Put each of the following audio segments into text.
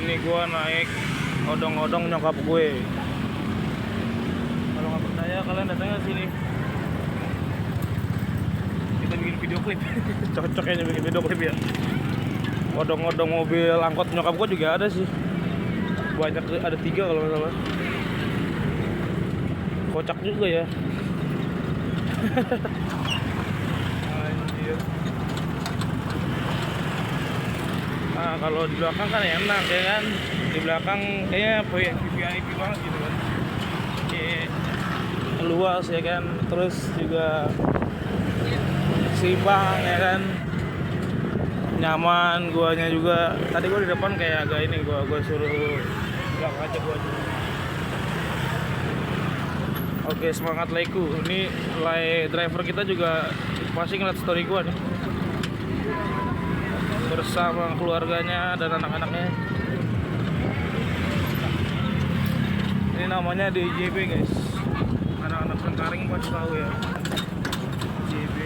Ini gua naik odong-odong nyokap gue. Kalau nggak percaya kalian datang ke sini. Kita bikin video klip. Cocok kayaknya bikin video klip ya. Odong-odong mobil angkot nyokap gue juga ada sih. Banyak, ada 3 kalau nggak salah. Kocak juga ya. Anjir. Nah, kalau di belakang kan enak ya kan. Di belakang kayaknya VIP banget gitu kan. Kayak luas ya kan. Terus juga seimbang ya kan. Nyaman guanya juga. Tadi gua di depan kayak agak ini, gua suruh belakang aja gua. Oke, semangat Leiku. Ini driver kita juga pasti ngeliat story gua nih. Bersama keluarganya dan anak-anaknya. Ini namanya DJB guys. Anak-anak Sengkaring pasti tahu ya. DJB.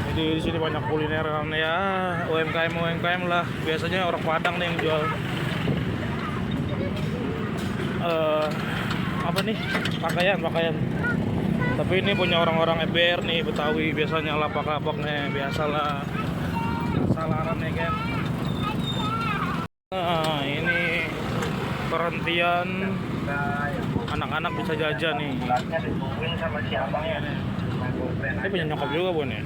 Jadi di sini banyak kuliner kan ya, UMKM lah. Biasanya orang Padang nih yang jual. Apa nih? Pakaian. Tapi ini punya orang-orang EBR nih, Betawi, biasanya lapak-lapaknya, biasalah salaran ya kan. Nah, ini perhentian anak-anak bisa jajan nih. Ini punya nyokap juga bukan ya?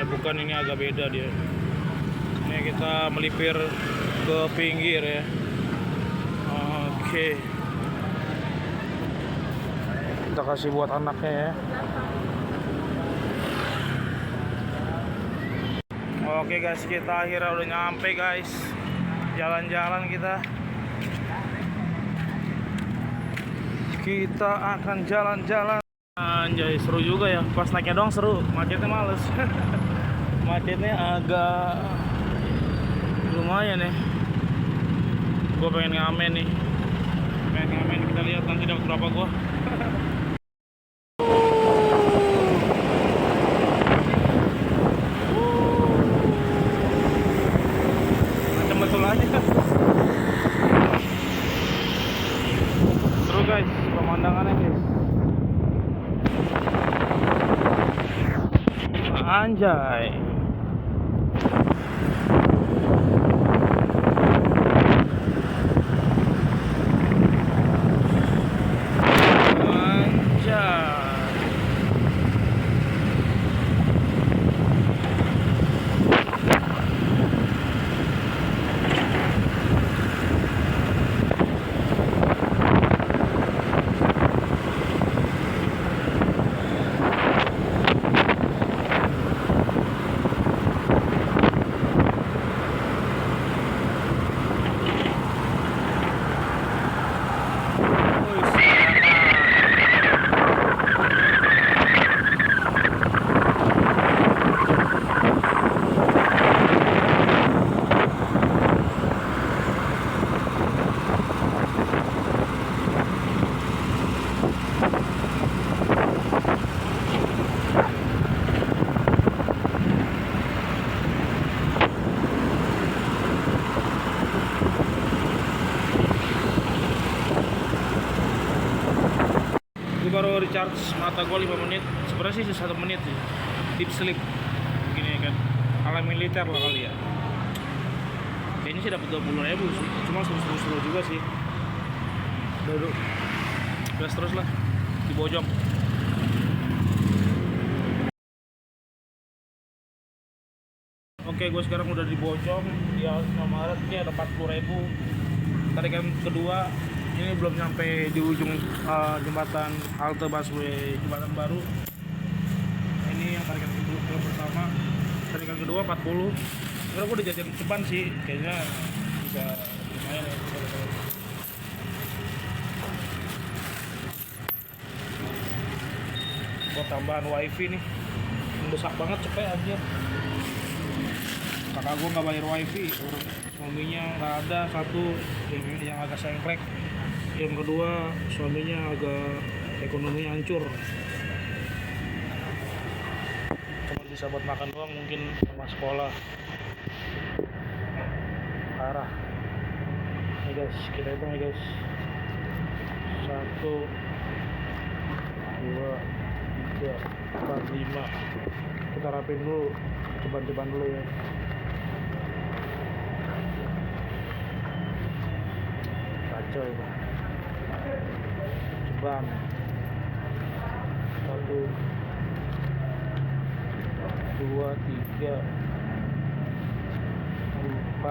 Ya bukan, ini agak beda dia. Ini kita melipir ke pinggir ya. Oke. Kita kasih buat anaknya ya. Oke guys, kita akhirnya udah nyampe guys. Jalan-jalan kita. Kita akan jalan-jalan. Anjay, seru juga ya. Pas naiknya doang seru, macetnya males. Macetnya agak lumayan ya. Gue pengen ngamen nih. Kita lihat nanti dapat berapa gua. Macam betul aja. Seru guys, pemandangannya guys. Anjay. Baru recharge mata gue 5 menit. Sebenarnya sih 1 menit sih. Deep sleep begini ya kan, ala militer lah kali ya. Kayaknya sih dapat 20.000 sih. Cuma seru juga sih. Duduk gas terus lah di Bojong. Oke, gue sekarang udah di Bojong di Maret. Ini ada 40.000. Tarikan kedua. Ini belum nyampe di ujung jembatan halte busway jembatan baru. Ini yang tarikan kedua pertama, tarikan kedua 40. Sekarang gue udah jajan ceban sih, kayaknya bisa lumayan ya. Buat tambahan wifi nih, mendesak banget cepet aja. Kakak gue nggak bayar wifi, suaminya nggak ada, satu yang agak sengklek. Yang kedua, suaminya agak ekonominya hancur. Cuma bisa buat makan doang mungkin sama sekolah. Parah. Nih guys, kita hitung ya guys. 1 2 3 4 5. Kita rapin dulu, ceban-ceban dulu ya. Kacau ya. Ceban 1 2 3 4 5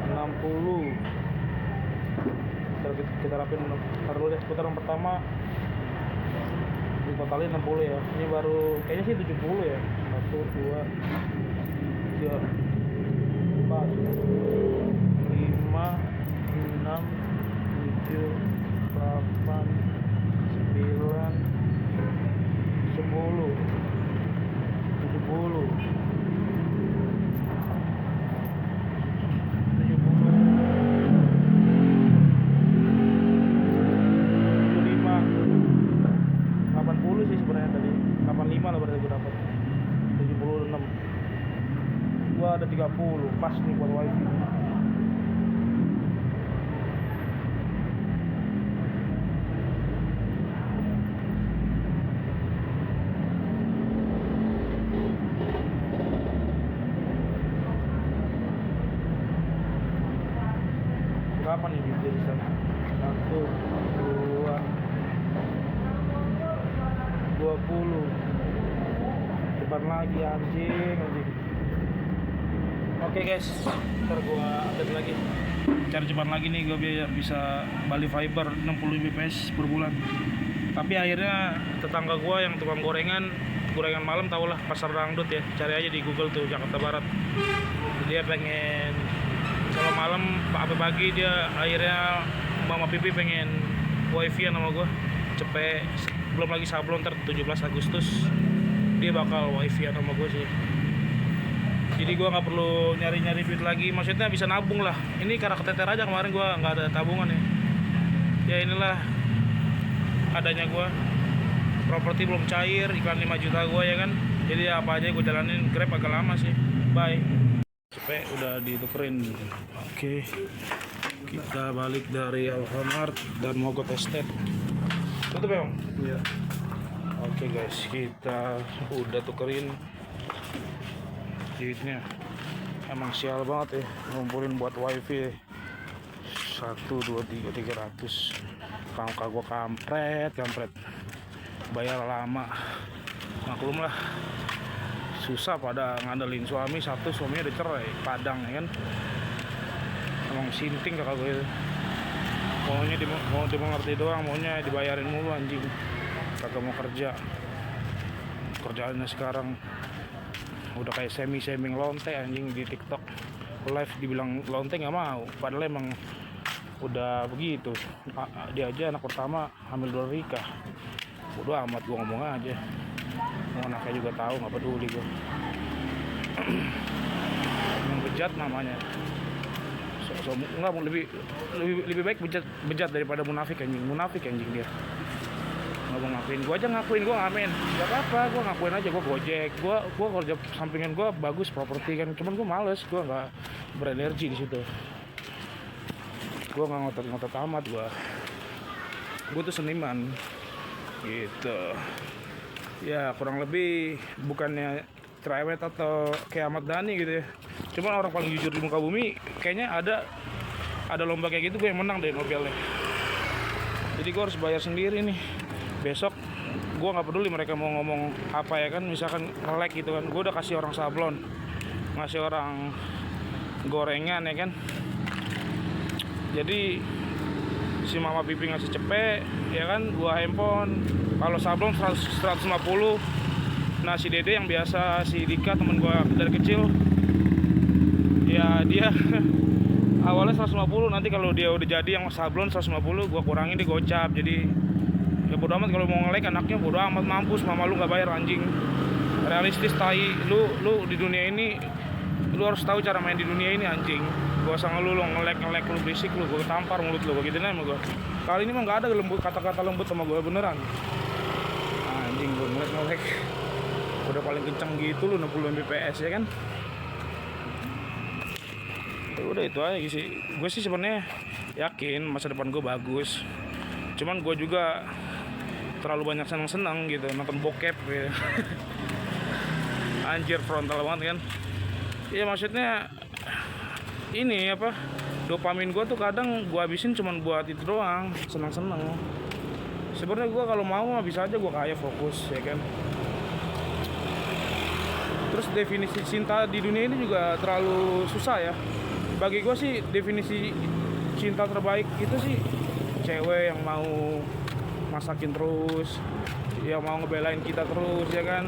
60. Kita rapin dulu deh, putaran pertama ditotalin 60 ya. Ini baru kayaknya sih 70 ya. 1 2 3 4 5 6 7 8 9 10 70 80 sih sebenarnya tadi. 85 lah berarti gue dapat. 76. Gua ada 30, pas nih buat wifi. Kapan nih bisa di sana? 1 2 20. Cepat lagi anjing. Oke guys, ntar gua update lagi. Cari cepat lagi nih, gua biar bisa Bali Fiber 60 Mbps per bulan. Tapi akhirnya tetangga gua yang tukang gorengan malam, tau lah pasar dangdut ya. Cari aja di Google tuh, Jakarta Barat. Dia pengen kalau malam pagi dia akhirnya Mama Pipi pengen wifi sama gua. Cepet, belum lagi sablon, ntar 17 Agustus dia bakal wifi sama gue sih. Jadi gue nggak perlu nyari duit lagi, maksudnya bisa nabung lah. Ini karena keteter aja kemarin gue nggak ada tabungan ya. Ya inilah adanya gue. Properti belum cair, iklan 5 juta gue ya kan. Jadi apa aja gue jalanin. Grab agak lama sih. Bye. Cepet udah ditukerin. Oke, kita balik dari Alfamart dan Mogot Estate. Tutup ya, Bang? Iya. Oke guys, kita udah tukerin duitnya. Emang sial banget ya ngumpulin buat wifi. 1 2 3 300. Kakak gua kampret. Bayar lama. Maklum lah. Susah pada ngandelin suami, satu suaminya udah cerai, Padang ya kan. Emang sinting kakak gue itu. Mau dimengerti doang, maunya dibayarin mulu anjing. Kagak mau kerja. Kerjaannya sekarang udah kayak semi lonte anjing di TikTok. Live dibilang lonte nggak mau, padahal emang udah begitu. Dia aja anak pertama hamil 2 nikah. Bodo amat gua ngomong aja. Mau anaknya juga tahu, nggak peduli gua. Yang bejat namanya. Enggak, mau lebih baik bejat daripada munafik anjing dia. Nggak mau ngakuin, gua aja ngakuin gua ngamen. Gak apa-apa, gua ngakuin aja gua Gojek. Gua kerja sampingan gua bagus, properti kan. Cuman gua males, gua nggak berenergi di situ. Gua nggak ngotot amat gua tuh seniman gitu. Ya kurang lebih bukannya cerewet atau kayak Ahmad Dhani gitu ya. Cuman orang paling jujur di muka bumi, kayaknya ada lomba kayak gitu gue yang menang deh Nobelnya. Jadi gue harus bayar sendiri nih. Besok gue nggak peduli mereka mau ngomong apa ya kan, misalkan nge-like gitu kan, gue udah kasih orang sablon, ngasih orang gorengan ya kan. Jadi si Mama Pipi ngasih cepet ya kan, 2 handphone. Kalau sablon 150. Nah si Dede yang biasa, si Dika temen gue dari kecil, ya dia awalnya 150, nanti kalau dia udah jadi yang sablon 150 gue kurangin di gocap. Jadi ya bodo amat, kalau mau nge-like anaknya bodo amat, mampus mama lu nggak bayar anjing. Realistis tai, lu di dunia ini lu harus tahu cara main di dunia ini anjing. Gak usah ngeluh, ngelek lu, berisik lu, gue tampar mulut lu, gue gituin sama gue. Kali ini mah gak ada lembut, kata-kata lembut sama gue beneran. Anjing, gue ngelek. Udah paling kenceng gitu lu, 60 Mbps ya kan. Udah itu aja sih. Gue sih sebenarnya yakin masa depan gue bagus. Cuman gue juga terlalu banyak senang-senang gitu, nonton bokep gitu. Anjir, frontal banget kan. Iya maksudnya ini apa, dopamin gue tuh kadang gue habisin cuman buat itu doang, senang-senang. Sebenarnya gue kalau mau bisa aja gue kayak fokus ya kan. Terus definisi cinta di dunia ini juga terlalu susah ya. Bagi gue sih definisi cinta terbaik itu sih cewek yang mau masakin terus, yang mau ngebelain kita terus ya kan.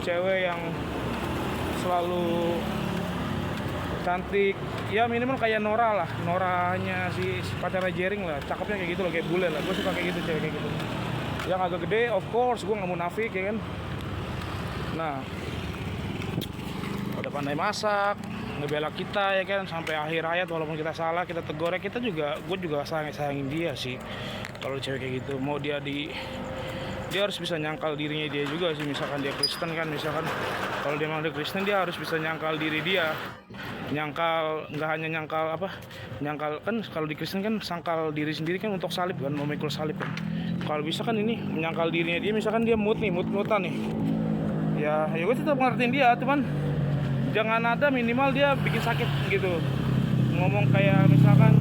Cewek yang selalu cantik, ya minimal kayak Nora lah, Noranya si pacarnya Jering lah, cakepnya kayak gitu loh, kayak bule lah. Gue suka kayak gitu, cewek kayak gitu. Yang agak gede, of course, gue nggak munafik ya kan. Nah, udah pandai masak, ngebela kita ya kan, sampai akhir hayat walaupun kita salah, kita tegur ya, gue juga sayangin dia sih. Kalau cewek kayak gitu, mau dia harus bisa nyangkal dirinya dia juga sih. Misalkan dia Kristen kan, misalkan kalau dia memang dia Kristen, dia harus bisa nyangkal diri dia. Nyangkal, nggak hanya nyangkal kan kalau di Kristen kan sangkal diri sendiri kan untuk salib kan, memikul salib kan. Kalau bisa kan ini menyangkal dirinya dia, misalkan dia mutan nih, ya gue tetap ngertiin dia, cuman jangan ada minimal dia bikin sakit gitu. Ngomong kayak misalkan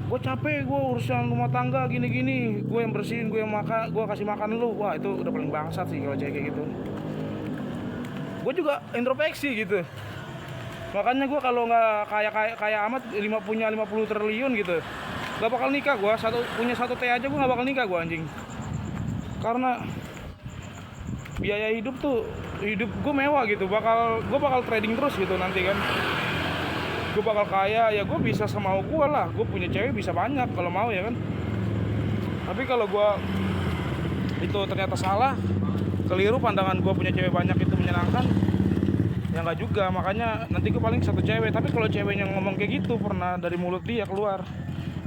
gue capek, gue urusan rumah tangga gini-gini, gue yang bersihin, gue yang makan, gue kasih makan lu. Wah itu udah paling bangsat sih kalau cewek kayak gitu. Gue juga introspeksi gitu, makanya gue kalau nggak kaya amat punya 50 triliun gitu, gak bakal nikah. Gue punya satu T aja gue gak bakal nikah gue anjing. Karena biaya hidup gue mewah gitu, gue bakal trading terus gitu nanti kan. Gue bakal kaya, ya gue bisa semau gue lah. Gue punya cewek bisa banyak kalau mau ya kan. Tapi kalau gue itu ternyata salah, keliru pandangan gue punya cewek banyak itu menyenangkan, ya nggak juga. Makanya nanti gue paling satu cewek. Tapi kalau ceweknya ngomong kayak gitu, pernah dari mulut dia keluar,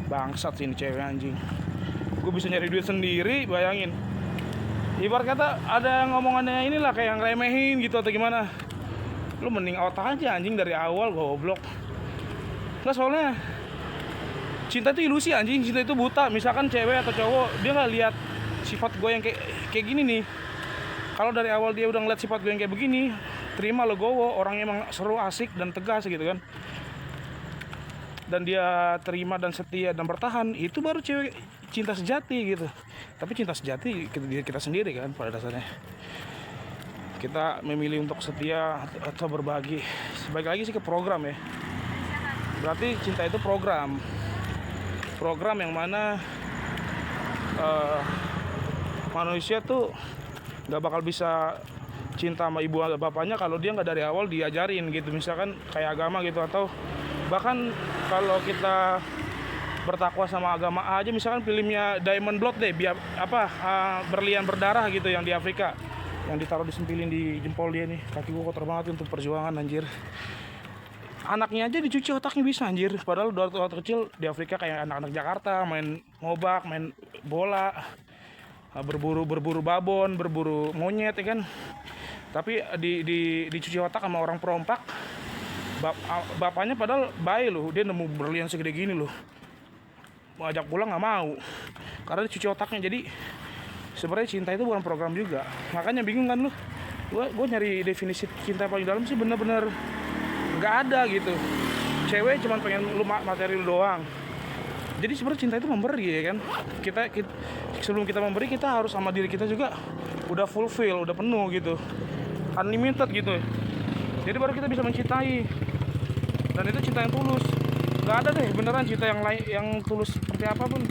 bangsat sih ini cewek anjing, gue bisa nyari duit sendiri, bayangin. Ibarat kata ada ngomongannya inilah kayak yang remehin gitu atau gimana, lu mending out aja anjing dari awal, goblok. Nggak, soalnya cinta itu ilusi anjing, cinta itu buta. Misalkan cewek atau cowok dia nggak lihat sifat gue yang kayak gini nih, kalau dari awal dia udah ngeliat sifat gue yang kayak begini, terima lo gowo, orangnya emang seru, asik dan tegas gitu kan, dan dia terima dan setia dan bertahan, itu baru cewek cinta sejati gitu. Tapi cinta sejati kita sendiri kan pada dasarnya. Kita memilih untuk setia atau berbagi. Balik lagi sih ke program ya. Berarti cinta itu program yang mana manusia tuh gak bakal bisa cinta sama ibu atau bapaknya kalau dia gak dari awal diajarin gitu. Misalkan kayak agama gitu, atau bahkan kalau kita bertakwa sama agama aja, misalkan filmnya Diamond Blood deh, berlian berdarah gitu yang di Afrika, yang ditaruh disempilin di jempol dia nih. Kaki gua kotor banget untuk perjuangan anjir. Anaknya aja dicuci otaknya bisa anjir. Padahal waktu kecil di Afrika kayak anak-anak Jakarta main ngobak, main bola, berburu babon, berburu monyet ya kan. Tapi dicuci otak sama orang perompak. Bapaknya padahal bayi loh, dia nemu berlian segede gini loh, mau ajak pulang nggak mau karena dicuci otaknya. Jadi sebenarnya cinta itu bukan program juga. Makanya bingung kan lu, gue nyari definisi cinta paling dalam sih bener-bener nggak ada gitu. Cewek cuma pengen lu materi lu doang. Jadi sebenarnya cinta itu memberi ya kan. Kita sebelum kita memberi, kita harus sama diri kita juga udah fulfill, udah penuh gitu, unlimited gitu. Jadi baru kita bisa mencintai, dan itu cinta yang tulus. Nggak ada deh beneran cinta yang lain yang tulus seperti apapun.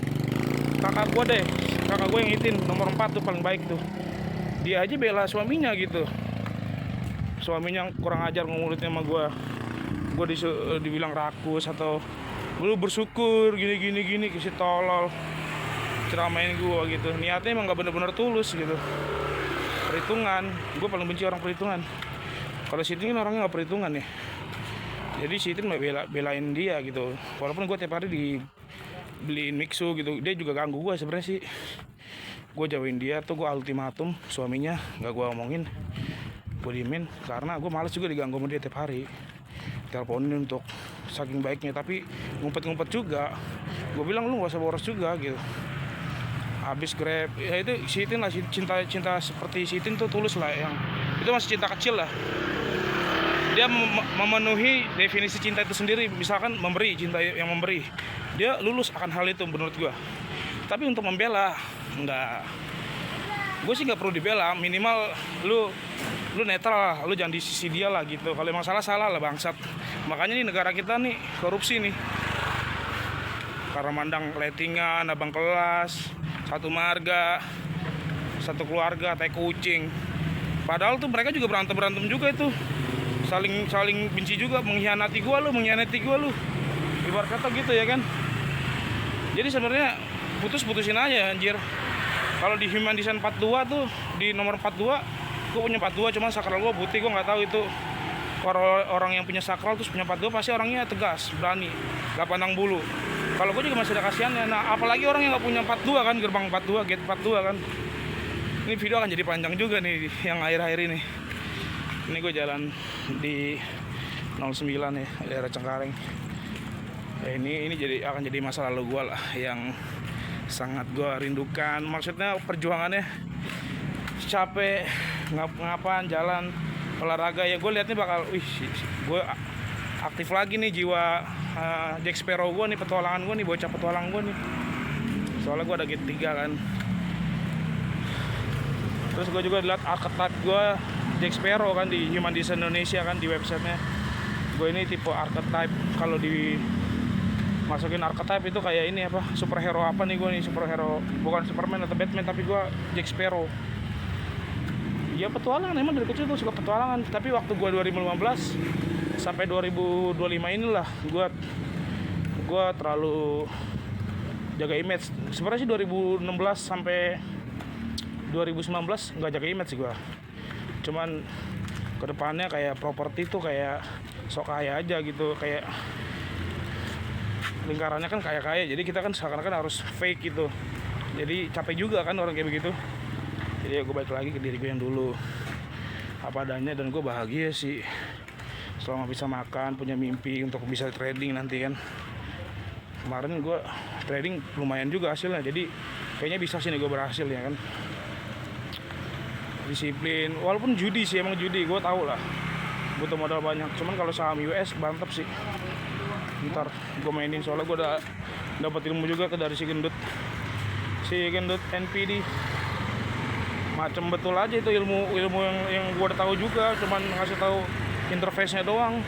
Kakak gue yang itin nomor 4 tuh paling baik tuh. Dia aja bela suaminya gitu. Suaminya kurang ajar ngomulitnya sama gue dibilang rakus atau lu bersyukur gini kasih tolol, ceramain gue gitu. Niatnya emang nggak bener-bener tulus gitu. Perhitungan, gue paling benci orang perhitungan. Kalau Sitin kan orangnya nggak perhitungan ya, jadi Sitin belain dia gitu. Walaupun gue tiap hari dibeliin mixu gitu, dia juga ganggu gue sebenarnya sih. Gue jauhin dia tuh, gue ultimatum suaminya, nggak gue omongin, gue diemin karena gue males juga diganggu sama dia tiap hari. Teleponin untuk saking baiknya, tapi ngumpet-ngumpet juga. Gue bilang lu nggak usah boros juga gitu. Habis Grab ya itu Sitin lah, cinta seperti Sitin tuh tulus lah, yang itu masih cinta kecil lah. Dia memenuhi definisi cinta itu sendiri. Misalkan memberi, cinta yang memberi, dia lulus akan hal itu menurut gue. Tapi untuk membela enggak, gue sih nggak perlu dibela. Minimal lu netral lah, lu jangan di sisi dia lah gitu. Kalau emang salah lah bangsat. Makanya nih negara kita nih korupsi nih, karena mandang lettingan, abang kelas, satu marga, satu keluarga, tai kucing. Padahal tuh mereka juga berantem juga itu, saling benci juga, mengkhianati gua lu. Ibarat kata gitu ya kan. Jadi sebenarnya putusin aja anjir. Kalau di Human Design 42 tuh, di nomor 42, gua punya 42, cuma sakral gua putih. Gua nggak tahu itu orang yang punya sakral terus punya 42 pasti orangnya tegas, berani, gak pandang bulu. Kalau gue juga masih ada kasihannya. Nah, apalagi orang yang nggak punya 42 kan, gerbang 42, gate 42 kan. Ini video akan jadi panjang juga nih yang akhir-akhir ini. Ini gue jalan di 09 ya, daerah Cengkareng. Ini akan jadi masa lalu gue lah, yang sangat gue rindukan. Maksudnya perjuangannya capek, ngapa-ngapain, jalan, olahraga ya. Gue liatnya bakal, gue aktif lagi nih jiwa Jack Sparrow gue nih, petualangan gue nih, bocah petualang gue nih. Soalnya gue ada gate 3 kan. Terus gue juga liat archetype gue Jack Sparrow kan di Human Design Indonesia kan, di websitenya. Gue ini tipe archetype. Kalau dimasukin archetype itu kayak ini apa, superhero apa nih gue nih, superhero bukan Superman atau Batman, tapi gue Jack Sparrow. Ya petualangan, emang dari kecil tuh suka petualangan. Tapi waktu gue 2015 sampai 2025 inilah gue terlalu jaga image. Sebenarnya sih 2016 sampai 2019 nggak jaga image sih gue. Cuman kedepannya kayak properti tuh kayak sok kaya aja gitu, kayak lingkarannya kan kaya-kaya, jadi kita kan seakan-akan harus fake gitu. Jadi capek juga kan orang kayak begitu. Jadi ya gue balik lagi ke diri gue yang dulu, apa adanya, dan gue bahagia sih selama bisa makan, punya mimpi untuk bisa trading nanti kan. Kemarin gue trading lumayan juga hasilnya, jadi kayaknya bisa sih nih gue berhasil ya kan. Disiplin, walaupun judi sih, emang judi gue tahu lah butuh modal banyak. Cuman kalau saham US mantap sih, ntar gue mainin, soalnya gue udah dapat ilmu juga dari si gendut NPD. Macem betul aja itu ilmu yang gue udah tahu juga, cuman ngasih tahu interface-nya doang.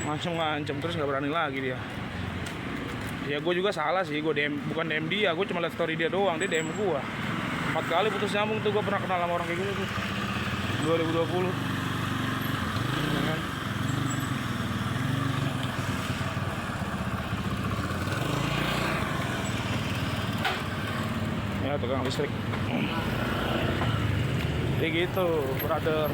Ngancem terus nggak berani lagi dia. Ya gue juga salah sih, gue bukan DM dia, gue cuma liat story dia doang, dia DM gue 4 kali putus nyambung tuh. Gue pernah kenal sama orang kayak gitu tuh 2020 ya kan? Ya tukang listrik. Jadi gitu brother.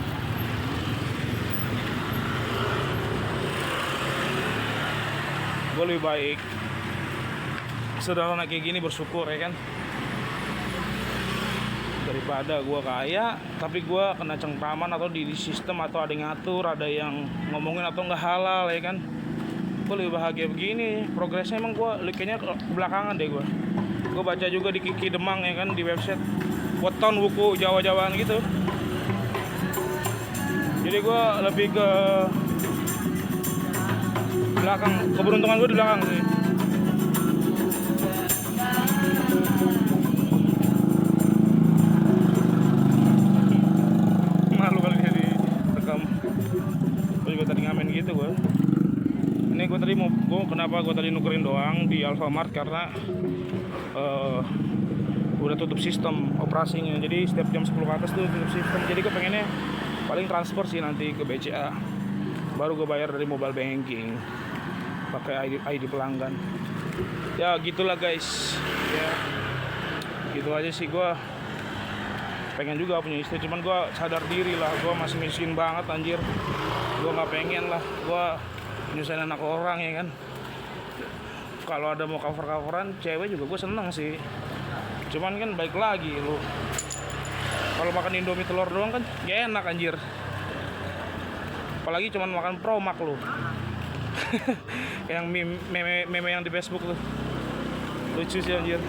Gue lebih baik sederhana kayak gini, bersyukur ya kan, daripada gue kaya tapi gue kena cengkraman atau di sistem, atau ada yang ngatur, ada yang ngomongin atau nggak halal ya kan. Gue lebih bahagia begini. Progresnya emang gue kayaknya belakangan deh. Gue baca juga di Kiki Demang ya kan, di website weton buku Jawa-Jawaan gitu. Jadi gue lebih ke belakang, keberuntungan gue di belakang sih. Malu kali dia direkam. Gue juga tadi ngamen gitu gue. Ini gue tadi kenapa gue tadi nukerin doang di Alfamart, karena udah tutup sistem operasinya. Jadi setiap jam 10 ke atas tuh tutup sistem. Jadi gue pengennya paling transfer sih nanti ke BCA, baru gue bayar dari mobile banking pakai ID pelanggan. Ya gitulah guys ya, gitu aja sih gue. pengen juga punya istri, cuman gue sadar diri lah, gue masih miskin banget anjir. Gue nggak pengen lah gue nyusahin anak orang ya kan. Kalau ada mau cover-coveran cewek juga gue seneng sih, cuman kan baik lagi lu kalau makan Indomie telur doang kan gak enak anjir, apalagi cuman makan Promak lu. Yang meme yang di Facebook tuh lucu sih anjir.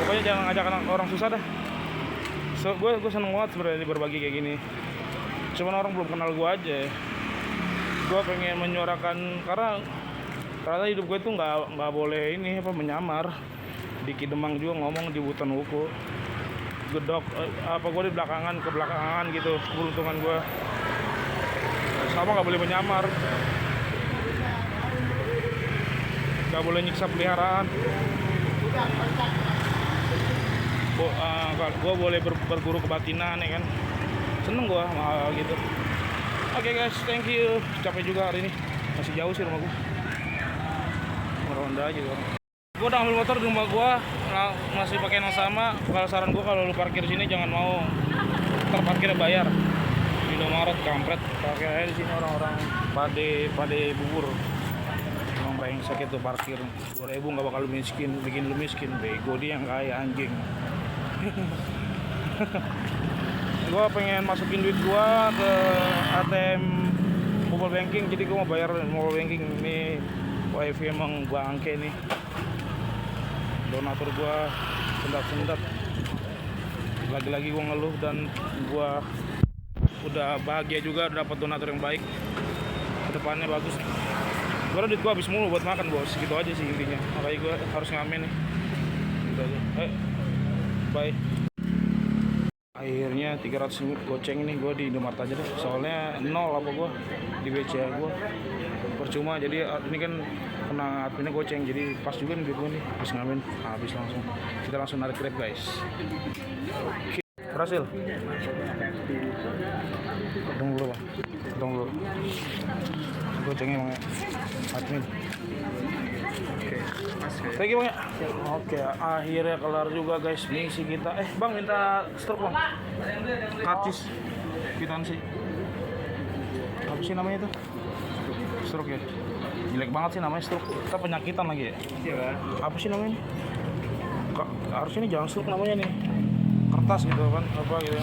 Pokoknya jangan ngajak orang susah dah. So, gue seneng banget sebenarnya berbagi kayak gini, cuman orang belum kenal gue aja. Gue pengen menyuarakan karena ternyata hidup gue tuh nggak boleh ini apa menyamar. Di Kidemang juga ngomong di Butan Wuku gedok apa gue di belakangan gitu keberuntungan gue sama, nggak boleh menyamar, nggak boleh nyiksa peliharaan. Gue boleh berguru kebatinan ya kan, seneng gue gitu. Oke guys, thank you. Capek juga hari ini, masih jauh sih rumah gue, meronda aja gue. Gue udah ambil motor di rumah gue, masih pakai yang sama. Kalau saran gue kalau lu parkir sini jangan mau terparkirnya bayar. Di Indomaret kampret, parkir aja di sini orang-orang pade bubur. Emang brengsek itu parkir. 2.000 nggak bakal bikin lu miskin, bego dia yang kaya anjing. Gue pengen masukin duit gue ke ATM mobile banking, jadi gue mau bayar mobile banking. Ini wifi emang bangke nih. Donatur gue sendat-sendat, lagi-lagi gue ngeluh dan gue udah bahagia juga dapat donatur yang baik. Kedepannya bagus nih. Gue duit gue habis mulu buat makan bos, gitu aja sih intinya. Makanya gue harus ngamen nih, gitu aja. Bye. Akhirnya 300 goceng nih gue di Indomaret aja deh, soalnya nol apa gue di BCA gue percuma. Jadi ini kan kena adminnya goceng, jadi pas juga nih duit gue nih, habis ngamen habis langsung. Kita langsung narik Grab guys. Oke, berhasil. Tunggu dulu bang, tunggu dulu. Gocengnya emang admin. Thank you bang ya. Oke, akhirnya kelar juga guys misi kita. Bang minta stroke bang, karcis kwitansi. Apa sih namanya itu? Stroke ya. Jelek banget sih namanya stroke. Kita penyakitan lagi ya. Iya kan. Apa sih namanya? Harusnya ini jangan stroke namanya nih. Kertas gitu kan, apa gitu.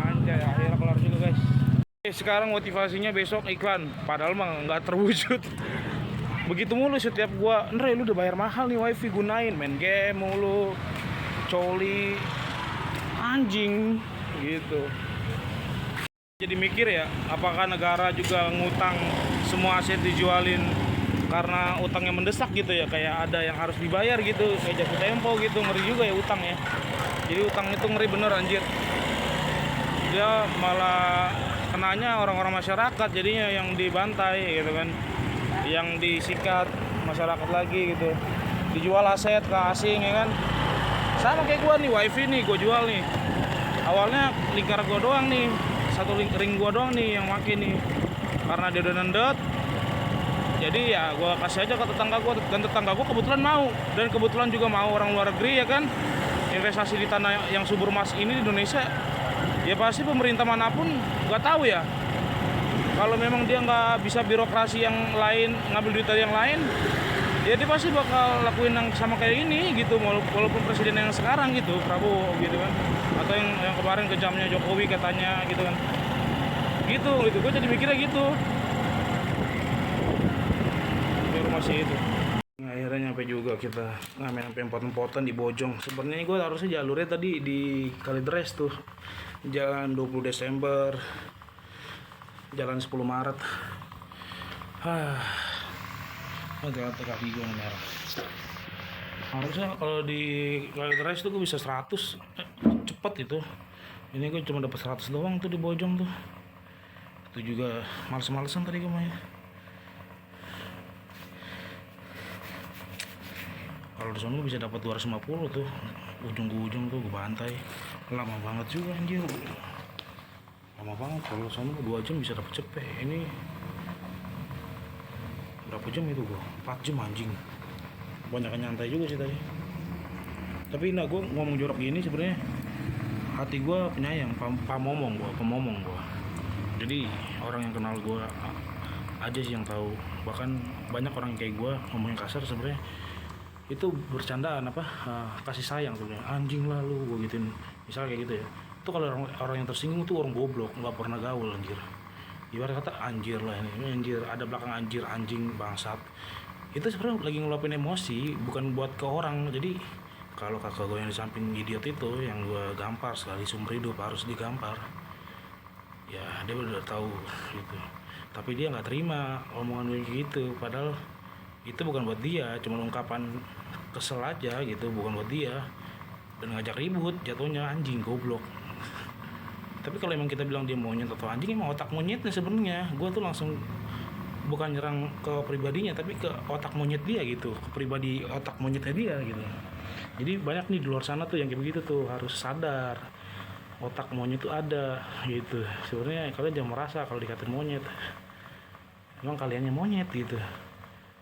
Anjay, akhirnya kelar juga guys. Sekarang motivasinya besok iklan, padahal mah nggak terwujud. Begitu mulu setiap gua, Andre lu udah bayar mahal nih wifi, gunain main game mulu, coli, anjing gitu. Jadi mikir ya, apakah negara juga ngutang semua aset dijualin karena utangnya mendesak gitu ya, kayak ada yang harus dibayar gitu, kayak jatuh tempo gitu. Ngeri juga ya utang ya. Jadi utang itu ngeri bener anjir. Dia malah kenanya orang-orang masyarakat jadinya yang dibantai gitu kan, yang disikat masyarakat lagi gitu, dijual aset ke asing ya kan. Sama kayak gua nih, wifi nih gua jual nih, awalnya lingkar gua doang nih, satu ring gua doang nih yang makin nih, karena dia udah nendet. Jadi ya gua kasih aja ke tetangga gua, dan tetangga gua kebetulan mau, dan kebetulan juga mau orang luar negeri ya kan, investasi di tanah yang subur emas ini di Indonesia. Ya pasti pemerintah manapun nggak tahu ya, kalau memang dia nggak bisa birokrasi yang lain, ngambil duit dari yang lain, ya dia pasti bakal lakuin yang sama kayak ini gitu, walaupun presiden yang sekarang gitu, Prabowo gitu kan, atau yang kemarin kejamnya Jokowi katanya gitu kan, gitu gue jadi mikirnya gitu di rumah sih itu. Akhirnya nyampe juga kita ngamen sampai empot-empotan di Bojong. Sebenarnya gue harusnya jalurnya tadi di Kalideres tuh, jalan 20 Desember, jalan 10 Maret. Ternyata kaki gue merah. Harusnya kalau di Kalideres tuh gue bisa 100, cepet itu. Ini gue cuma dapat 100 doang tuh di Bojong tuh. Itu juga males-malesan tadi gue main. Kalau di sana bisa dapat 250 tuh, ujung ke ujung tuh gue bantai. Lama banget juga anjir, lama banget. Kalau di sana 2 jam bisa dapat cepet. Ini berapa jam itu gua? 4 jam anjing. Banyak nyantai juga sih tadi. Tapi nah, gue ngomong jorok gini sebenarnya hati gue penyayang, pamomong gue. Jadi orang yang kenal gue aja sih yang tahu. Bahkan banyak orang kayak gue ngomongin kasar sebenarnya itu bercandaan kasih sayang sebenarnya. Anjing lah lu, gue gituin. Misalnya kayak gitu ya. Itu kalau orang yang tersinggung tuh orang goblok, nggak pernah gaul anjir. Ibarat kata anjir lah ini anjir, ada belakang anjir, anjing, bangsat. Itu sebenarnya lagi ngeluapin emosi, bukan buat ke orang. Jadi kalau kakak gue yang di samping idiot itu yang gue gampar sekali seumur hidup harus digampar, ya dia udah tahu gitu. Tapi dia nggak terima omongan gue gitu, padahal itu bukan buat dia, cuma ungkapan kesel aja gitu, bukan buat dia. Dan ngajak ribut, jatuhnya anjing goblok. Tapi kalau emang kita bilang dia monyet atau anjing, emang otak monyetnya sebenarnya. Gue tuh langsung bukan nyerang ke pribadinya, tapi ke otak monyet dia gitu, ke pribadi otak monyetnya dia gitu. Jadi banyak nih di luar sana tuh yang kayak begitu tuh, harus sadar otak monyet tuh ada gitu. Sebenarnya kalian jangan merasa kalau dikatain monyet, emang kaliannya monyet gitu.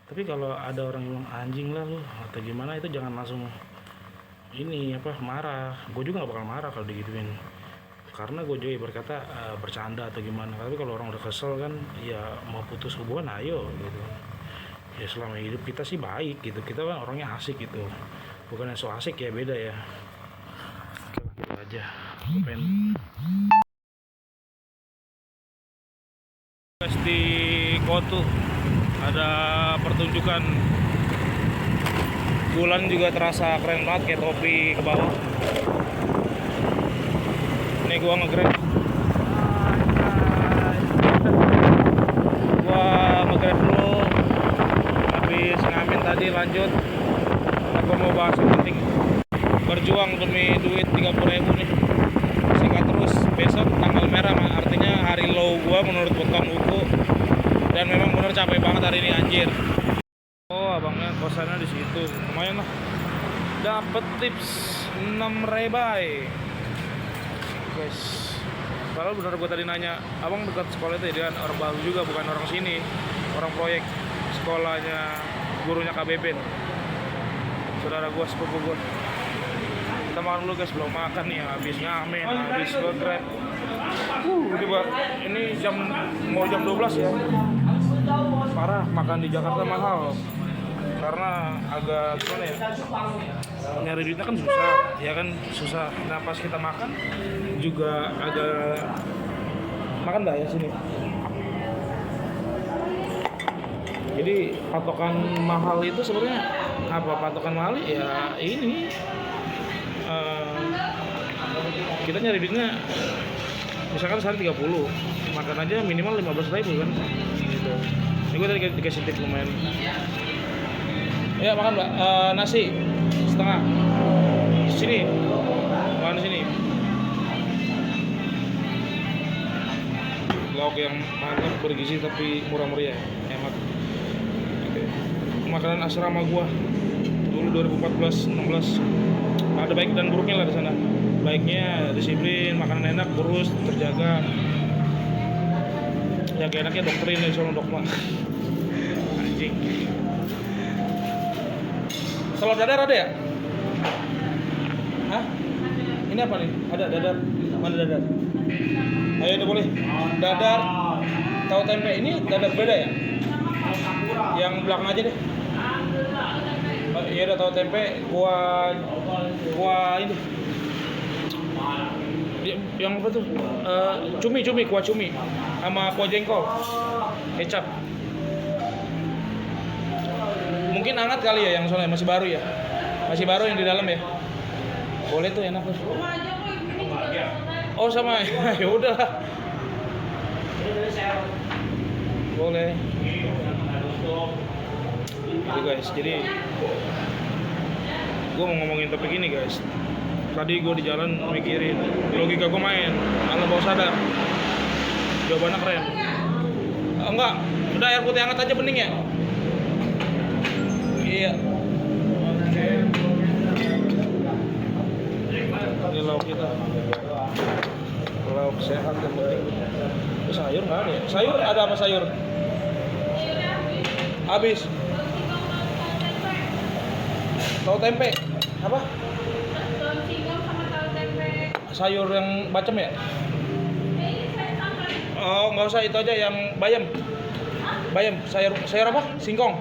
Tapi kalau ada orang yang bilang anjing lah lu atau gimana, itu jangan langsung marah. Gue juga gak bakal marah kalau digituin, karena gue juga berkata bercanda atau gimana. Tapi kalau orang udah kesel kan, ya mau putus hubungan ayo gitu. Ya selama hidup kita sih baik gitu, kita kan orangnya asik gitu, bukan yang so asik ya, beda ya. Oke lah, gitu aja. Gue pengen di Kotu ada pertunjukan bulan, juga terasa keren banget kayak topi ke bawah. Ini gua nge-grab dulu habis ngamen tadi, lanjut gua mau bahas yang penting. Berjuang demi duit 30.000 nih, singkat terus. Besok tanggal merah, artinya hari low gua menurut Tukang Uku, dan memang bener capek banget hari ini anjir. Oh, abangnya kosannya di situ, lumayan lah. Dapet tips 6 rebai guys. Padahal bener gue tadi nanya, abang dekat sekolah itu ya, dia orang baru juga, bukan orang sini, orang proyek sekolahnya gurunya Kak Beben, saudara gue, sepupu gue. Kita makan dulu guys, belum makan nih, habis ngamen, habis nge-grab. Ini mau jam 12 ya. Parah, makan di Jakarta mahal. Karena agak gimana ya, nyari duitnya kan susah, ya kan susah. Nah pas kita makan juga agak, makan nggak ya sini. Jadi patokan mahal itu sebenarnya apa? Patokan mahal ya ini kita nyari duitnya misalkan sehari 30, makan aja minimal 15.000 kan gitu. Ini gue tadi dikasih tip lumayan. Ya makan mbak, nasi setengah. Sini, makan di sini. Lauk yang mantap, bergizi tapi murah meriah, hemat. Oke. Makanan asrama gua dulu 2014-16 ada baik dan buruknya lah di sana. Baiknya disiplin, makanan enak, kurus, terjaga. Yang enaknya doktrin dari sono dogma. Anjing. Telur dadar ada ya? Hah? Ini apa nih? Ada dadar. Mana dadar? Ayo udah boleh. Dadar, tahu tempe. Ini dadar beda ya? Yang belakang aja deh. Iya udah tahu tempe. Kuah ini. Yang apa tuh? Cumi, kuah cumi sama kuah jengkol. Kecap. Mungkin hangat kali ya, yang soalnya masih baru ya. Masih baru yang di dalam ya. Boleh tuh, enak tuh. Oh sama ya udah. Boleh. Jadi guys, gue mau ngomongin topik ini guys. Tadi gue di jalan mikirin, logika gue main, ala bawah sadar. Jawabannya keren. Enggak, udah air putih hangat aja bening ya. Iya. Ini lauk kita. Lauk sehat yang penting. Ini sayur nggak ada ya? Sayur ada apa sayur? Habis. Tahu tempe. Apa? sayur yang bacem ya? Oh, nggak usah, itu aja yang bayam. Bayam, sayur apa? Singkong.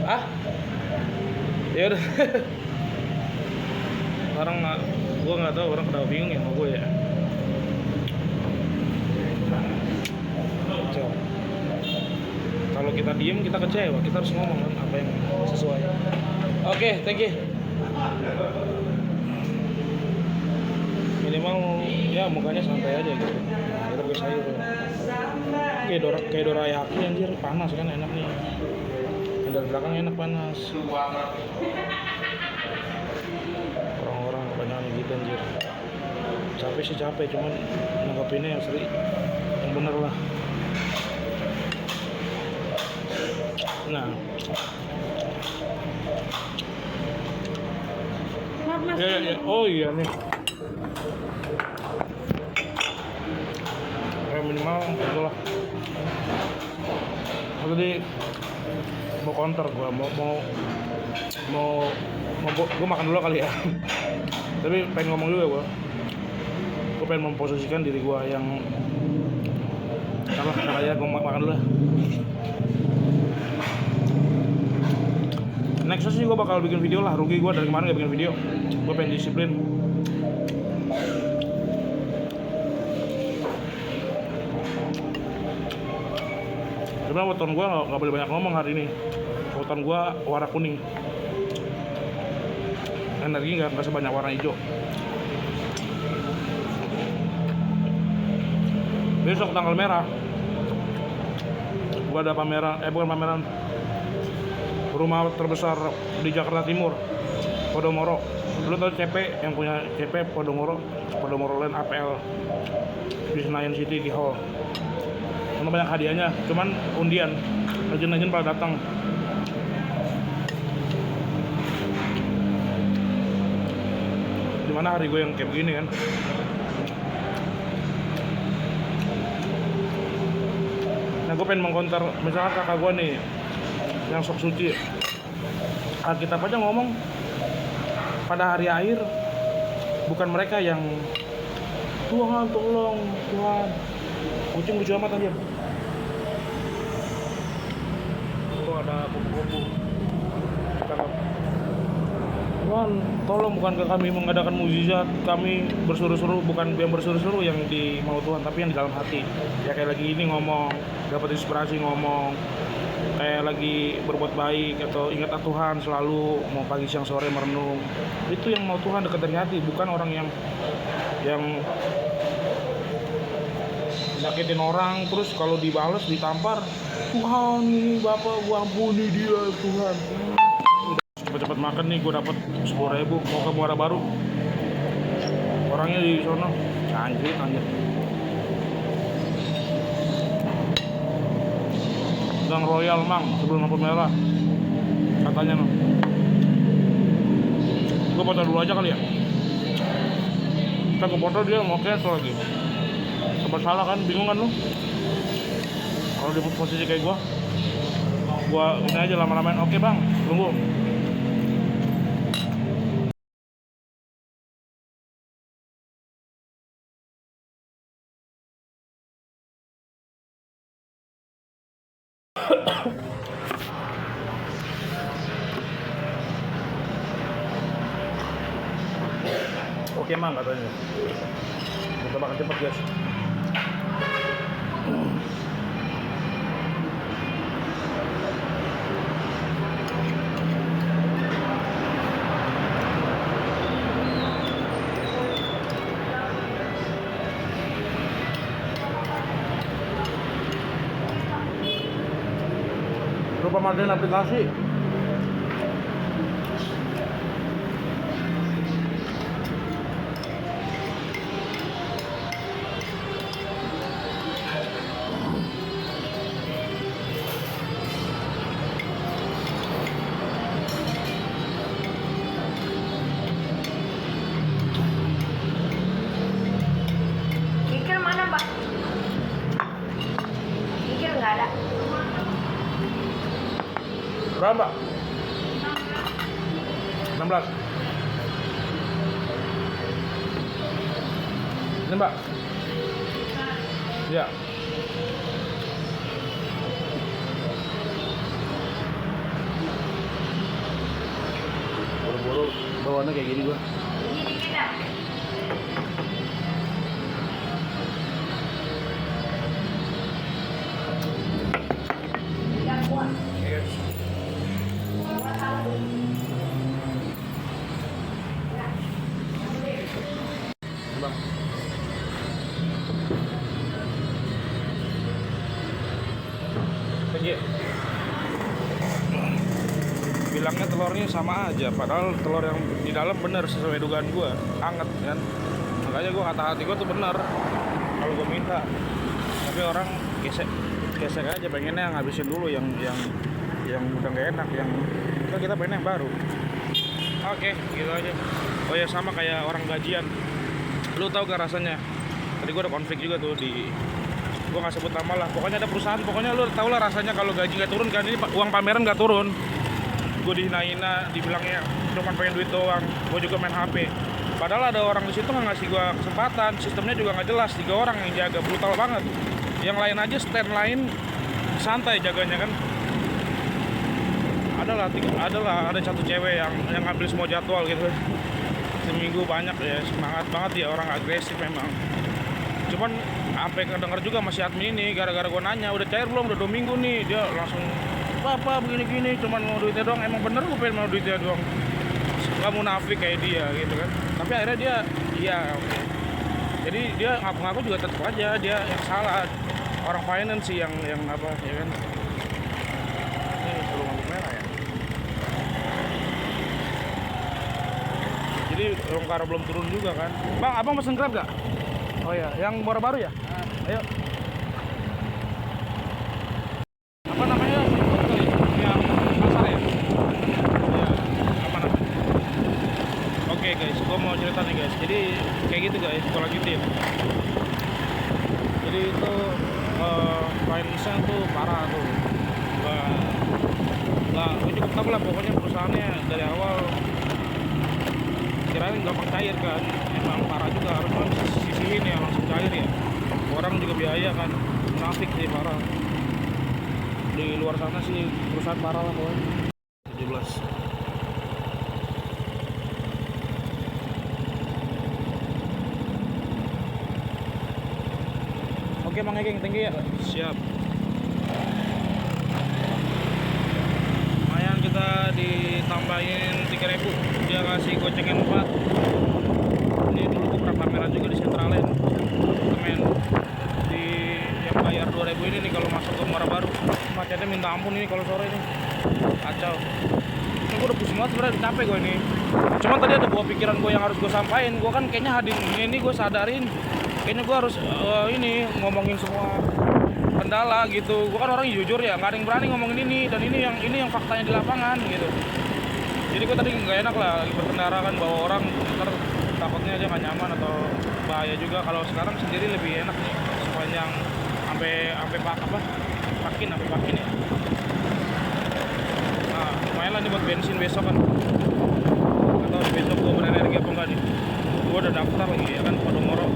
Ah? Ya udah. Orang gua nggak tahu, orang kenapa bingung ya sama gue ya. Kecewa. Kalau kita diem kita kecewa, kita harus ngomong kan apa yang sesuai. Oke, thank you. Minimal ya mukanya santai aja gitu. Kita pakai sayur. Kayak dorayaki anjir, panas kan, enak nih. Yang dari belakang enak panas. Orang-orang kebanyakan gitu anjir. Capek sih capek, cuman nanggapinnya yang seri, yang bener lah. Nah, ya. Oh iya nih. Minimal itulah. Tadi mau counter gua, gua makan dulu kali ya. Tapi pengen ngomong juga gua pengen memposisikan diri gua yang salah aja. Gua makan dulu lah. Next sih gua bakal bikin video lah. Rugi gua dari kemarin gak bikin video. Gua pengen disiplin. Sebenarnya weton gue nggak boleh banyak ngomong hari ini. Weton gue warna kuning, energi nggak sebanyak warna hijau. Besok tanggal merah, gue ada pameran, bukan pameran, rumah terbesar di Jakarta Timur, Podomoro. Lu tau CP yang punya CP Podomoro Land APL di Senayan City di Hall. Karena banyak hadiahnya, cuman undian, legend-legend pada datang. Dimana hari gue yang kayak begini kan. Nah gue pengen mengkonter, misalkan kakak gue nih yang sok suci, Alkitab aja ngomong pada hari akhir bukan mereka yang Tuhan tolong, Tuhan. Kucing lucu amat aja. Tuh ada kupu-kupu. Tuhan, tolong, bukan ke kami mengadakan mukjizat, kami bersuruh-suruh, bukan yang bersuruh-suruh yang di mau Tuhan, tapi yang di dalam hati. Ya kayak lagi ini ngomong, dapat inspirasi ngomong, kayak lagi berbuat baik atau ingat Tuhan selalu, mau pagi siang sore merenung. Itu yang mau Tuhan, dekat dari hati, bukan orang yang nyakitin orang, terus kalau dibales ditampar, Tuhan ini Bapak gua ampuni dia Tuhan. Udah cepet-cepet makan nih, gua dapat 10.000 mau ke Muara Baru. Orangnya di sono, anjir. Gang Royal Mang sebelum lampu merah katanya no. Gua foto dulu aja kali ya. Kita ke foto dia ngoke lagi. Serba salah kan, bingung kan lu? Kalau di posisi kayak gua ini aja lama-lamain. Oke bang, tunggu. Oke mang katanya. Kita makan cepet guys. Lupa matiin aplikasi. Kikil mana, Mbak? Kikil nggak ada. Berapa? 16. Ini Mbak. Ya. Boro-boro bawaannya kayak gini gua. Ini dikit dah. Tidak kuat. Yes. Kuat tahu. Bang. Tinggi. Bilangnya telurnya sama aja, padahal telur yang di dalam bener sesuai dugaan gua, anget kan. Makanya gua kata hati gua tuh bener kalau gua minta. Tapi orang gesek aja, pengennya ngabisin dulu yang udah gak enak, yang kita pengen yang baru. Oke, gitu aja. Oh ya, sama kayak orang gajian. Lu tahu gak rasanya? Tadi gua ada konflik juga tuh di, gua nggak sebut nama lah. Pokoknya ada perusahaan, pokoknya lu tau lah rasanya kalau gaji nggak turun kan. Ini uang pameran nggak turun. Gue dihina-hina, dibilangnya cuma pengen duit doang. Gue juga main HP. Padahal ada orang di situ nggak ngasih gue kesempatan. Sistemnya juga nggak jelas. 3 orang yang jaga, brutal banget. Yang lain aja stand lain santai jaganya kan. Ada satu cewek yang ngambil semua jadwal gitu. Seminggu banyak ya, semangat banget ya, orang agresif memang. Cuman sampai kedenger juga masih admin ini, gara-gara gue nanya udah cair belum, udah 2 minggu nih, dia langsung apa begini-gini, cuman mau duitnya doang. Emang bener gue pengen mau duitnya doang, gak munafik kayak dia gitu kan. Tapi akhirnya dia iya oke. Jadi dia ngaku-ngaku juga tetap aja dia yang salah, orang finance sih yang apa ya kan. Ini perlu lampu merah ya. Jadi karena belum turun juga kan. Bang, abang pesen Grab gak? Oh ya, yang baru-baru ya? Ayo. Apa namanya? Yang pasar ya? Ya, apa namanya? Oke guys, gua mau cerita nih guys. Jadi kayak gitu guys, gua lanjutin. Jadi itu finance-nya tuh parah tuh. Gua cukup tahu lah pokoknya perusahaannya dari awal kirain gampang cair kan. Emang parah juga, harusnya sisihin ya langsung cair ya. Orang juga biaya kan, munafik sih parah. Di luar sana sih perusahaan parah lah pokoknya. 17. Oke Bang Egeng, tinggi ya. Siap. Lumayan kita ditambahin 3.000. Dia kasih gocengin 4. Ini dulu gue pernah pameran juga di Centralen. Temen di yang bayar 2.000 ini nih kalau masuk ke Muara Baru. Macetnya minta ampun ini kalau sore ini. Kacau. Ini gue udah pusing banget sebenarnya, capek gue ini. Cuman tadi ada buah pikiran gue yang harus gue sampaikan. Gue kan kayaknya hadir ini gue sadarin. Kayaknya gue harus ini ngomongin semua kendala gitu. Gue kan orang jujur ya, nggak ada yang berani ngomongin ini, dan ini yang faktanya di lapangan gitu. Jadi gue tadi nggak enak lah lagi berkendara kan, bawa orang ntar takutnya aja nggak nyaman atau bahaya juga. Kalau sekarang sendiri lebih enak nih, sepanjang sampai pakin ya. Nah lumayan lah nih buat bensin besok kan. Atau besok gue berenergi apa enggak nih. Gue udah daftar lagi ya kan, Podomoro,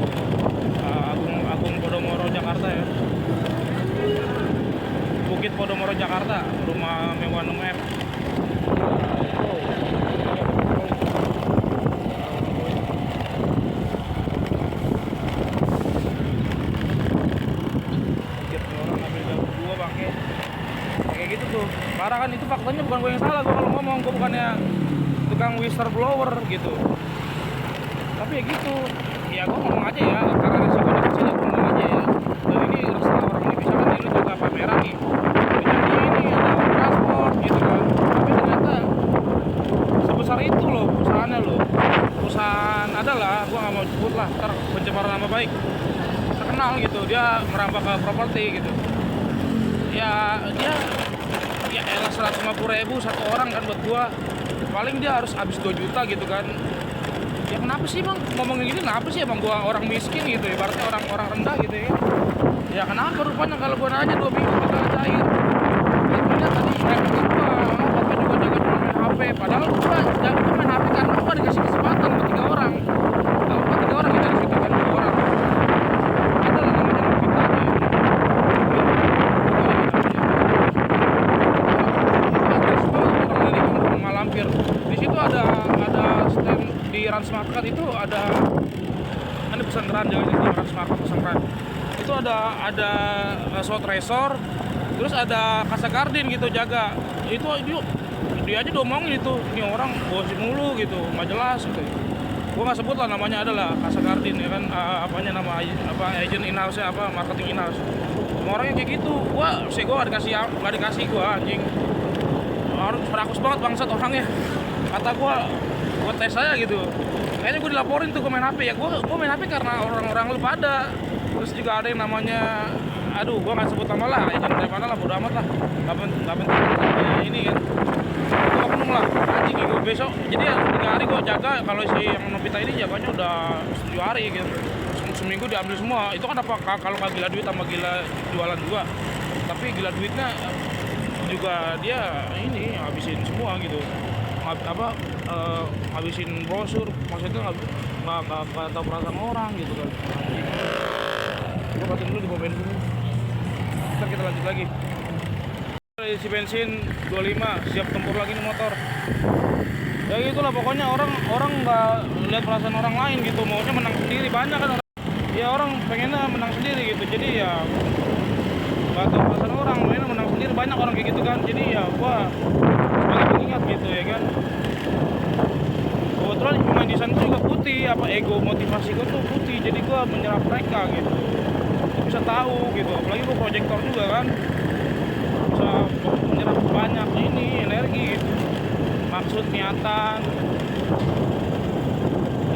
Agung Podomoro Jakarta ya. Bukit Podomoro Jakarta, rumah mewah 6M. Kayak gitu tuh, parah kan. Itu faktanya, bukan gue yang salah. Gue kalau ngomong, gue bukannya tukang whistleblower gitu. Tapi ya gitu, ya gue ngomong aja ya, karena resikonya kecil ya gue ngomong aja ya. Dan ini resiko orang ini, misalkan nih lu juga pameran nih, jadi ini ada transport gitu kan. Tapi ternyata sebesar itu loh perusahaannya loh. Perusahaan adalah, gue gak mau sebut lah, ntar pencemaran nama baik, terkenal gitu, dia merambah ke properti gitu. Ya dia ya elah 150.000 satu orang kan buat gua, paling dia harus habis 2 juta gitu kan. Ya kenapa sih bang ngomongin gini, kenapa sih emang gua orang miskin gitu, ibaratnya orang rendah gitu ya. Ya kenapa rupanya kalau gua nanya 2 minggu bakal cair. Intinya tadi repot gua, bapak juga jaga cuma main HP, padahal gua jaga main HP karena gua dikasih kesempatan buat 3 orang. Tahu kan 3 orang kita di situ kan, 2 orang. Market itu ada, ini pesantren jangan di Maras Market pesantren. Itu ada SWAT Resor, terus ada Casa Garden gitu jaga. Itu dia aja domongin itu, ini orang gosip mulu gitu, nggak jelas gitu. Gua nggak sebut lah namanya, adalah Casa Garden ya kan, nama agent in-house apa marketing in-house. Semua orangnya kayak gitu. Gua nggak dikasih gua anjing. Harus perakus banget bangsat orangnya. Kata gua tes aja gitu. Kayaknya gue dilaporin tuh ke main HP ya. Gue main HP karena orang-orang lu pada. Terus juga ada yang namanya, aduh gue nggak sebut nama lah, agent dari mana lah, bodo amat lah. Nggak penting ini kan. Gue oknum lah, anjing gitu. Besok, jadi ya 3 hari gue jaga. Kalau si yang Novita ini jaganya udah 7 hari gitu. Seminggu diambil semua. Itu kan apa, kalau nggak gila duit sama gila jualan juga. Tapi gila duitnya juga dia ini habisin semua gitu. Habisin brosur, maksudnya nggak tahu perasaan orang gitu kan. Gue pakai dulu di mobil dulu. Ntar kita lanjut lagi. Isi bensin 25, siap tempur lagi nih motor. Ya gitulah pokoknya, orang nggak lihat perasaan orang lain gitu, maunya menang sendiri. Banyak kan orang, ya orang pengennya menang sendiri gitu. Jadi ya nggak tahu perasaan orang, pengennya menang sendiri. Banyak orang kayak gitu kan. Jadi ya gua sebagai pengingat gitu ya kan. Kebetulan pemain di sana juga putih, ego motivasi gue tuh putih, jadi gue menyerap mereka gitu. Gue bisa tahu gitu, apalagi gue proyektor juga kan, bisa menyerap banyak ini energi gitu. Maksud niatan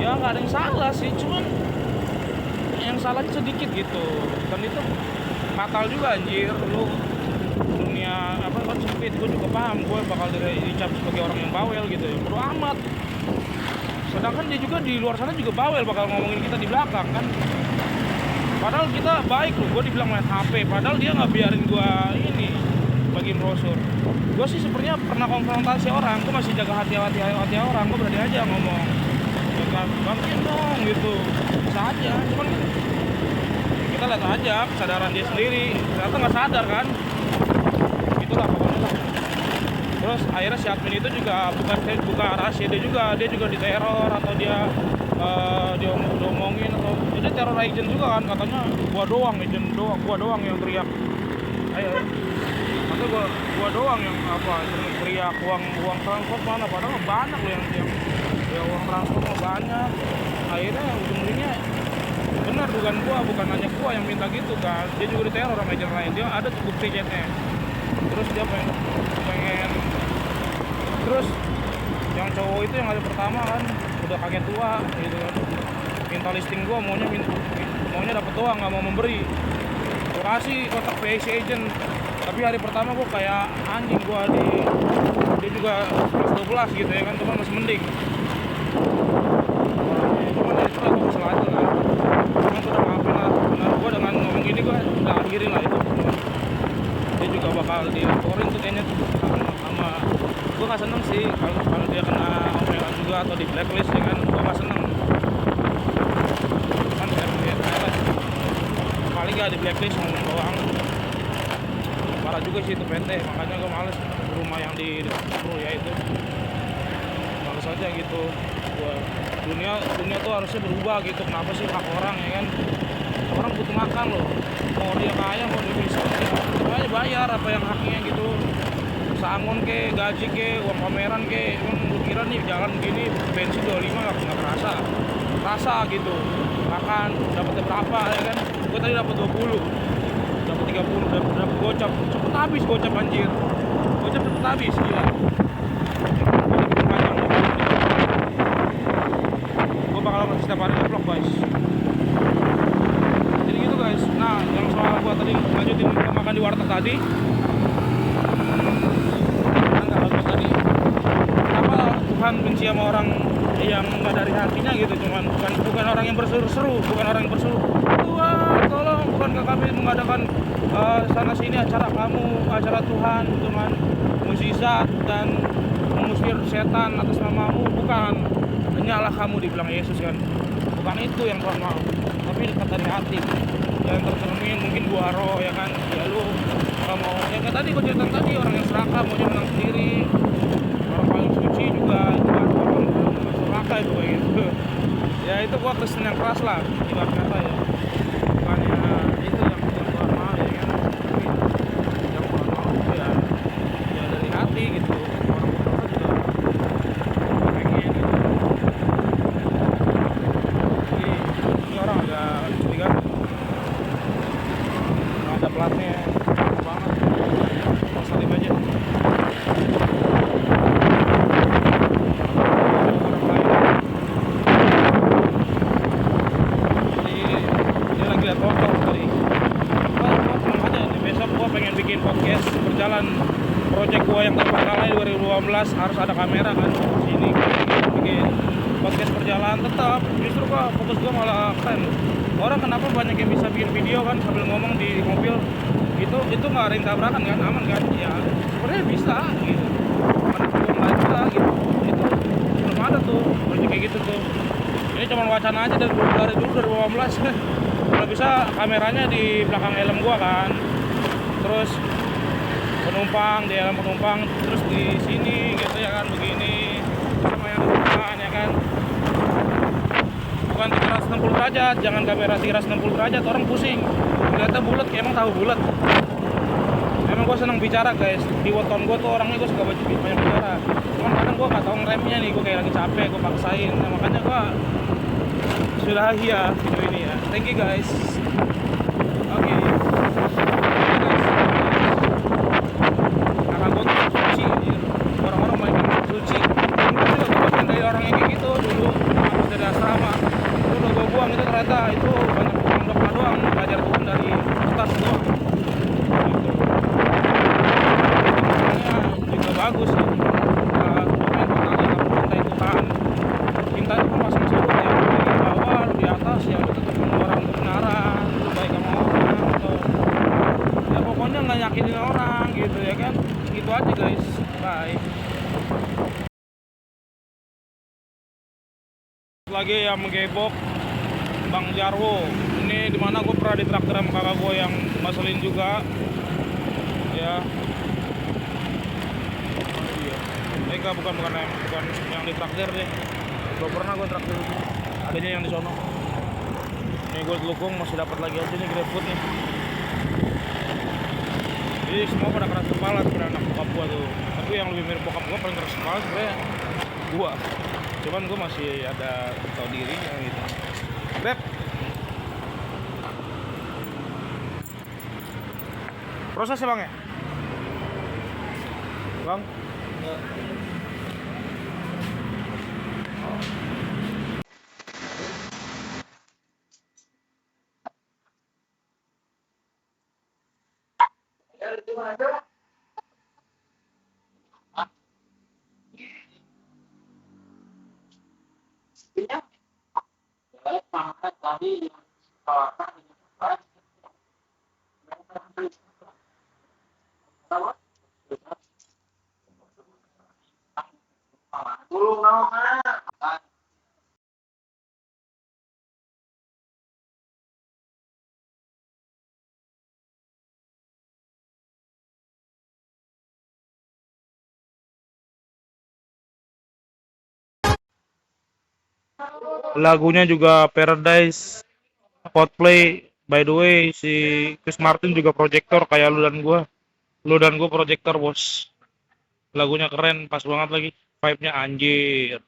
ya nggak ada yang salah sih, cuman yang salahnya sedikit gitu. Dan itu fatal juga anjir. Lu dunia kan sempit, gue juga paham, gue bakal dicap sebagai orang yang bawel gitu ya, bodo amat. Sedangkan dia juga di luar sana juga bawel, bakal ngomongin kita di belakang kan. Padahal kita baik loh, gue dibilang main HP, padahal dia nggak biarin gue ini bagiin brosur. Gue sih sebenarnya pernah konfrontasi orang, gue masih jaga hati orang, gue berani aja ngomong, bangkin dong gitu, bisa aja. Cuman kita lihat aja kesadaran dia sendiri, ternyata nggak sadar kan. Itulah pokoknya lah. Terus akhirnya si admin itu juga bukan rahasia, dia juga diteror atau dia diomongin, atau jadi teror agent juga kan, katanya gua doang yang teriak, ayo katanya gua doang yang teriak uang transport mana, padahal banyak loh yang uang transport banyak. Akhirnya ujung-ujungnya benar, bukan hanya gua yang minta gitu kan, dia juga diteror sama agent lain, dia ada bukti chatnya. Terus dia pengen terus yang cowok itu yang ada pertama kan udah kaget tua gitu kan, minta listing gua, maunya dapet doang, nggak mau memberi. Gua kasih kotak PIC agent, tapi hari pertama gua kayak anjing, dia juga kelas 12 gitu ya kan, cuman masih mending. Cuman ya itu lah, gua kesel aja lah. Cuman gua udah maafin lah, benar gua dengan ngomong gini gua udah akhirin lah itu. Dia juga bakal dilaporin tuh kayaknya sama. Gue gak seneng sih kalau dia kena omelan juga atau di blacklist ya kan, gue gak seneng kan. Paling gak di blacklist, ngomong doang. Parah juga sih itu PT, makanya gue males rumah yang di dekat ya itu, males aja gitu. Dunia tuh harusnya berubah gitu. Kenapa sih hak orang ya kan, orang butuh makan loh, mau dia kaya mau dia miskin ya bayar apa yang haknya gitu. Sangon ke, gaji ke, uang pameran ke, lu kira nih jalan gini bensin 25 nggak terasa gitu. Makan dapatnya berapa ya kan, gue tadi dapat 20, dapat 30, dapat gocap, cepet habis gocap anjir, gocap cepet habis gila. Gue bakal ngasih setiap hari vlog guys. Jadi gitu guys. Nah yang soal gue tadi lanjutin makan di warteg tadi, Tuhan benci sama orang yang nggak dari hatinya gitu, bukan orang yang berseru-seru, Tuhan tolong, bukan kami mengadakan sana sini acara Tuhan dengan mukjizat dan mengusir setan atas namamu, bukan, hanyalah kamu, dibilang Yesus kan. Bukan itu yang Tuhan mau, tapi dekat dari hati yang tercermin. Mungkin gua roh ya kan, ya lu kalau mau ya kayak tadi gua cerita tadi, orang yang serakah maunya menang sendiri, orang paling suci juga itu kan orang serakah itu kayak gitu. itu gua pesen yang keras lah ibarat kata ya, bukannya itu yang gua mau ya kan. Tapi yang gua mau ya ya dari hati gitu, orang berdoa juga pengen gitu. Jadi ini orang agak curiga, ada platnya banget, salib aja. Orang lain. Jadi dia lagi lihat foto tadi. Gua tenang aja nih, besok gua pengen bikin podcast berjalan project gua yang terbengkalai 2012, harus ada kamera kan sini bikin podcast berjalan. Tetap justru gua fokus gua malah keren. Orang kenapa banyak yang bisa bikin video kan sambil ngomong di mobil, itu nggak ada yang tabrakan kan, aman kan ya, sebenarnya bisa gitu, kenapa gua nggak bisa gitu. Itu belum ada tuh project kayak gitu tuh. Ini cuma wacana aja dari dulu 2018. Kalau bisa kameranya di belakang helm gua kan, terus penumpang di helm penumpang, terus di sini gitu ya kan, begini sama yang di depan ya kan. Bukan 360 derajat, jangan kamera 360 derajat, orang pusing ngeliatnya bulat, emang tahu bulat. Emang gue seneng bicara guys, di weton gue tuh orangnya gue suka banyak bicara, cuman kadang gue gak tau ngeremnya nih, gue kayak lagi capek, gue paksain. Nah, makanya gue sudah ya video ini ya, thank you guys. Oke. Kakak gue tuh suci ya. Orang-orang main suci, gue juga gue pengen dari orangnya kayak gitu dulu, waktu dari asrama itu udah gue buang, itu ternyata itu banyak pondoknya doang, belajar Tuhan dari kertas doang gitu. Makanya juga bagus ya. Dokumen tentang kita mencintai Tuhan. Cinta itu kan masing-masing lu ya, lu di bawah, lu di atas ya, lu tetap orang kebenaran, lu baik sama orang atau ya pokoknya nggak nyakinin orang gitu ya kan. Gitu aja guys, bye. Lagi yang menggebok Bang Jarwo. Ini dimana gue pernah ditraktir sama kakak gue yang maselin juga ya. Bukan yang ditraktir deh. Belum pernah gue traktir, adanya yang di sono. Ini gue telukung masih dapat lagi aja nih GrabFood nih. Jadi semua pada keras kepala sebenarnya anak bokap gue tuh. Tapi yang lebih mirip bokap gue paling keras kepala sebenarnya gue. Cuman gue masih ada tahu dirinya gitu. Grab. Proses ya bang ya? Bang? Lagunya juga Paradise, Coldplay. By the way, si Chris Martin juga projector kayak lu dan gua. Lu dan gua projector, bos. Lagunya keren, pas banget lagi. Vibe-nya anjir.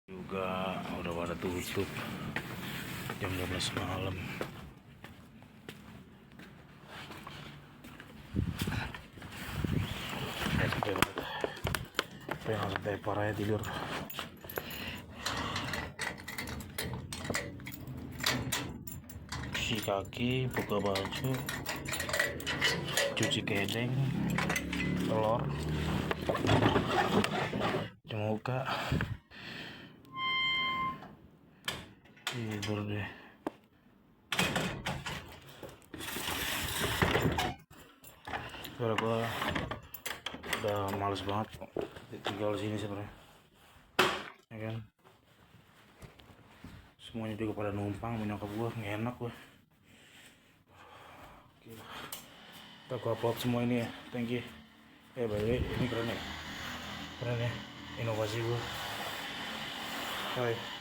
juga udah pada tutup jam 12 malam. Sampai langsung tepar aja tidur. Cuci kaki, buka baju, cuci kedeng, telur, cuci muka, tidur deh. Karena gua udah males banget tinggal di sini sebenarnya, ya kan? Semuanya juga pada numpang, menyokap gua nggak enak gua. Kita gua upload semua ini ya, thank you. By the way, ini keren ya, inovasi gua. Hai.